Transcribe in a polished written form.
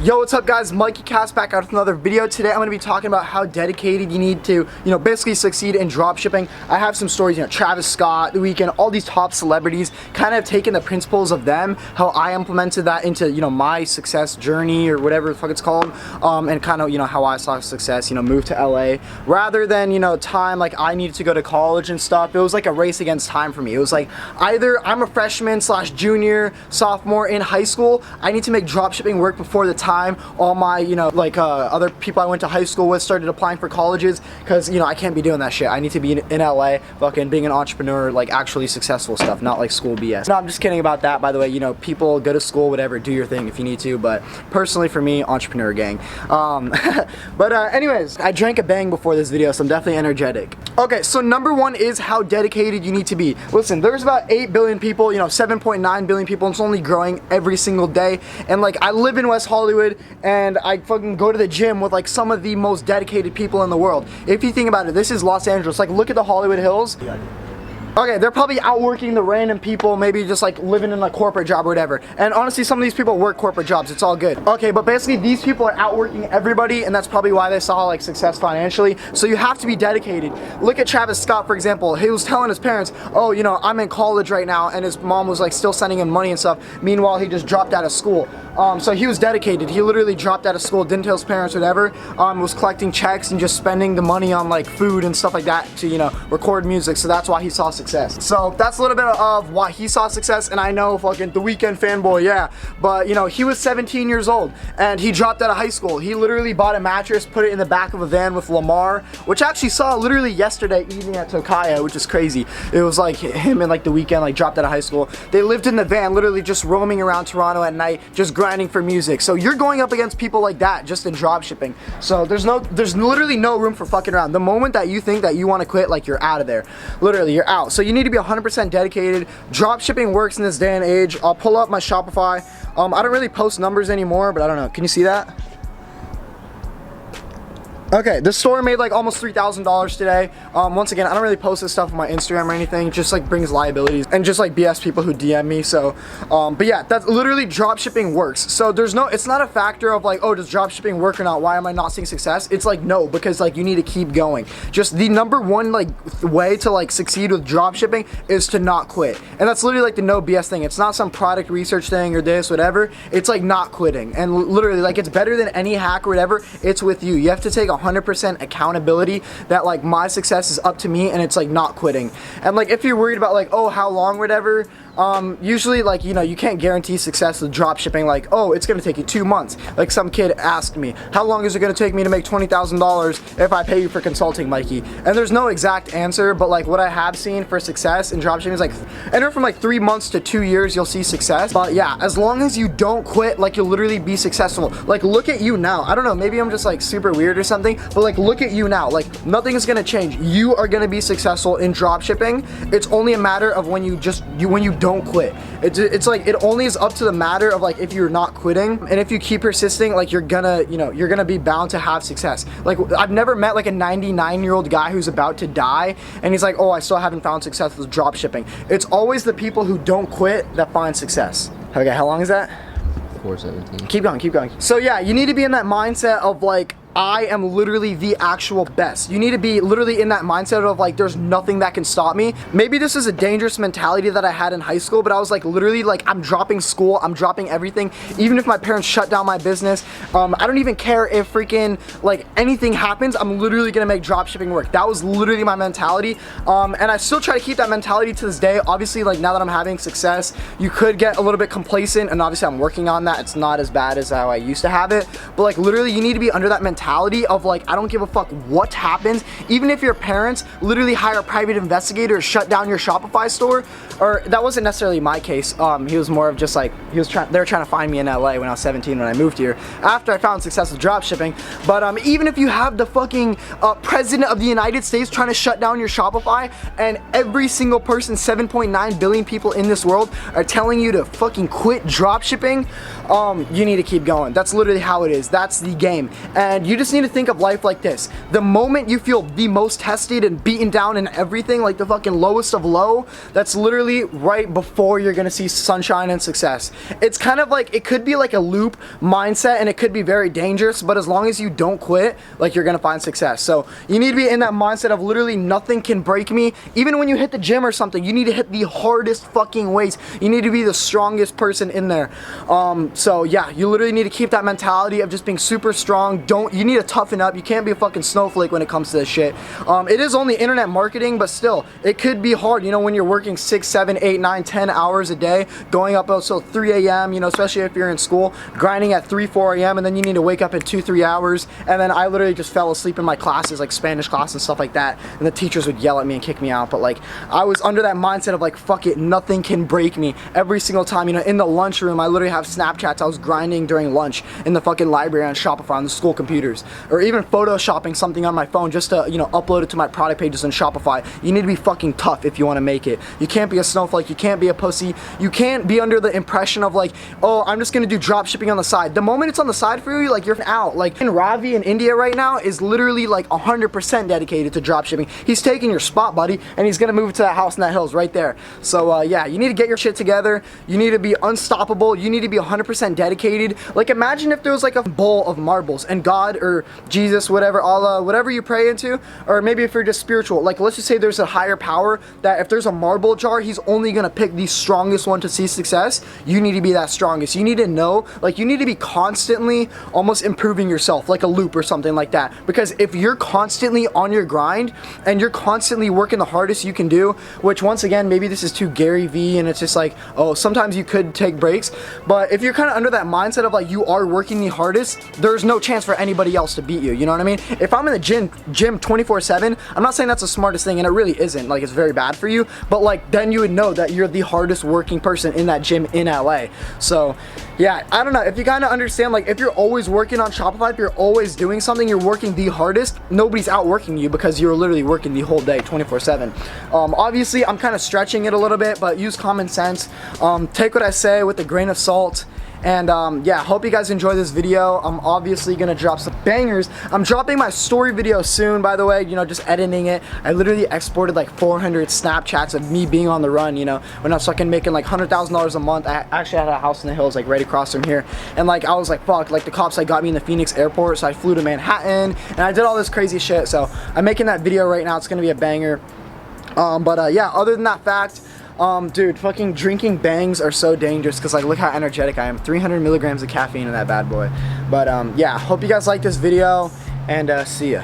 Yo, what's up guys? Mikey Cass back out with another video. Today I'm going to be talking about how dedicated you need to, basically succeed in dropshipping. I have some stories, Travis Scott, The Weeknd, all these top celebrities, kind of taking the principles of them, how I implemented that into, my success journey or whatever the fuck it's called, and kind of, how I saw success, moved to LA, rather than, time like I needed to go to college and stuff. It was like a race against time for me. It was like either I'm a freshman / junior, sophomore in high school, I need to make dropshipping work before the time all my other people I went to high school with started applying for colleges, because I can't be doing that shit. I need to be in LA fucking being an entrepreneur, like actually successful stuff, not like school BS. No, I'm just kidding about that, by the way. People go to school, whatever, do your thing if you need to, but personally for me, entrepreneur gang. But anyways, I drank a bang before this video, so I'm definitely energetic. Okay, so number one is how dedicated you need to be. Listen, there's about 8 billion people, 7.9 billion people, and it's only growing every single day. And like, I live in West Hollywood, and I fucking go to the gym with like some of the most dedicated people in the world. If you think about it, this is Los Angeles. Like, look at the Hollywood Hills. Okay, they're probably outworking the random people, maybe just like living in a corporate job or whatever. And honestly, some of these people work corporate jobs, it's all good. Okay, but basically these people are outworking everybody, and that's probably why they saw like success financially. So you have to be dedicated. Look at Travis Scott, for example. He was telling his parents, oh, I'm in college right now, and his mom was like still sending him money and stuff. Meanwhile, he just dropped out of school. So he was dedicated. He literally dropped out of school, didn't tell his parents, whatever, was collecting checks and just spending the money on like food and stuff like that to, record music. So that's why he saw success. So that's a little bit of why he saw success. And I know fucking The Weeknd fanboy, yeah, but he was 17 years old and he dropped out of high school. He literally bought a mattress, put it in the back of a van with Lamar, which I actually saw literally yesterday evening at Tokaya, which is crazy. It was like him and like The Weeknd like dropped out of high school. They lived in the van, literally just roaming around Toronto at night, just grinding for music. So you're going up against people like that just in dropshipping. So there's literally no room for fucking around. The moment that you think that you want to quit, like, you're out of there. Literally, you're out. So you need to be 100% dedicated. Dropshipping works in this day and age. I'll pull up my Shopify. I don't really post numbers anymore, but I don't know. Can you see that? Okay, the store made like almost $3,000 today. Once again, I don't really post this stuff on my Instagram or anything. It just like brings liabilities and just like BS people who DM me. So, but yeah, that's literally dropshipping works. So it's not a factor of like, oh, does dropshipping work or not? Why am I not seeing success? It's like, no, because like you need to keep going. Just the number one like way to like succeed with dropshipping is to not quit. And that's literally like the no BS thing. It's not some product research thing or this, whatever. It's like not quitting. And literally like it's better than any hack or whatever. It's with you. You have to take 100% accountability that like my success is up to me, and it's like not quitting. And like if you're worried about like, oh, how long, whatever, usually like you can't guarantee success with dropshipping. Like, oh, it's gonna take you 2 months. Like some kid asked me, how long is it gonna take me to make $20,000 if I pay you for consulting, Mikey? And there's no exact answer, but like what I have seen for success in dropshipping is like anywhere from like 3 months to 2 years you'll see success. But yeah, as long as you don't quit, like you'll literally be successful. Like look at you now. I don't know, maybe I'm just like super weird or something, but like look at you now. Like nothing is gonna change. You are gonna be successful in dropshipping. It's only a matter of when you don't quit. It's like it only is up to the matter of like if you're not quitting, and if you keep persisting, like you're gonna be bound to have success. Like I've never met like a 99-year-old guy who's about to die and he's like, oh, I still haven't found success with dropshipping. It's always the people who don't quit that find success. Okay, how long is that? 4:17. Keep going. So yeah, you need to be in that mindset of like, I am literally the actual best. You need to be literally in that mindset of like, there's nothing that can stop me. Maybe this is a dangerous mentality that I had in high school, but I was like literally like, I'm dropping school, I'm dropping everything. Even if my parents shut down my business, I don't even care if freaking like anything happens, I'm literally gonna make dropshipping work. That was literally my mentality. And I still try to keep that mentality to this day. Obviously, like now that I'm having success, you could get a little bit complacent, and obviously I'm working on that. It's not as bad as how I used to have it, but like literally you need to be under that mentality of like, I don't give a fuck what happens. Even if your parents literally hire a private investigator to shut down your Shopify store, or that wasn't necessarily my case. He was more of just like, they were trying to find me in LA when I was 17 when I moved here after I found success with dropshipping. But even if you have the fucking president of the United States trying to shut down your Shopify, and every single person, 7.9 billion people in this world are telling you to fucking quit dropshipping, you need to keep going. That's literally how it is. That's the game. And you just need to think of life like this. The moment you feel the most tested and beaten down and everything, like the fucking lowest of low, that's literally right before you're gonna see sunshine and success. It's kind of like, it could be like a loop mindset, and it could be very dangerous, but as long as you don't quit, like, you're gonna find success. So you need to be in that mindset of literally nothing can break me. Even when you hit the gym or something, you need to hit the hardest fucking weights. You need to be the strongest person in there. So yeah, you literally need to keep that mentality of just being super strong. You need to toughen up. You can't be a fucking snowflake when it comes to this shit. It is only internet marketing, but still, it could be hard, you know, when you're working 6, 7, 8, 9, 10 hours a day, going up until 3 a.m., you know, especially if you're in school, grinding at 3, 4 a.m., and then you need to wake up in 2, 3 hours. And then I literally just fell asleep in my classes, like Spanish class and stuff like that, and the teachers would yell at me and kick me out. But like, I was under that mindset of like, fuck it, nothing can break me. Every single time, you know, in the lunchroom, I literally have Snapchats I was grinding during lunch in the fucking library on Shopify on the school computers, or even photoshopping something on my phone just to, you know, upload it to my product pages on Shopify. You need to be fucking tough if you want to make it. You can't be a snowflake. You can't be a pussy. You can't be under the impression of like, oh, I'm just gonna do drop shipping on the side. The moment it's on the side for you, like, you're out. Like, in Ravi in India right now is literally like 100% dedicated to drop shipping. He's taking your spot, buddy, and he's gonna move it to that house in that hills right there. So yeah, you need to get your shit together. You need to be unstoppable. You need to be 100% dedicated. Like, imagine if there was like a bowl of marbles and God or Jesus, whatever, Allah, whatever you pray into, or maybe if you're just spiritual, like, let's just say there's a higher power that if there's a marble jar, he's only gonna pick the strongest one to see success. You need to be that strongest. You need to know, like, you need to be constantly almost improving yourself, like a loop or something like that. Because if you're constantly on your grind and you're constantly working the hardest you can do, which once again, maybe this is too Gary V, and it's just like, oh, sometimes you could take breaks, but if you're kind of under that mindset of like, you are working the hardest, there's no chance for anybody else to beat you. You know what I mean? If I'm in the gym 24/7, I'm not saying that's the smartest thing, and it really isn't. Like, it's very bad for you, but like, then you would know that you're the hardest working person in that gym in LA. So yeah, I don't know, if you kind of understand, like, if you're always working on Shopify, if you're always doing something, you're working the hardest, nobody's outworking you because you're literally working the whole day 24/7. Obviously I'm kind of stretching it a little bit, but use common sense. Take what I say with a grain of salt. And yeah, hope you guys enjoy this video. I'm obviously gonna drop some bangers. I'm dropping my story video soon, by the way, you know, just editing it. I literally exported like 400 Snapchats of me being on the run, you know, when I was fucking making like $100,000 a month. I actually had a house in the hills, like right across from here. And like, I was like, fuck, like the cops like got me in the Phoenix airport, so I flew to Manhattan and I did all this crazy shit. So I'm making that video right now. It's gonna be a banger. But yeah, other than that fact, dude, fucking drinking bangs are so dangerous because like, look how energetic I am. 300 milligrams of caffeine in that bad boy. But yeah, hope you guys like this video, and see ya.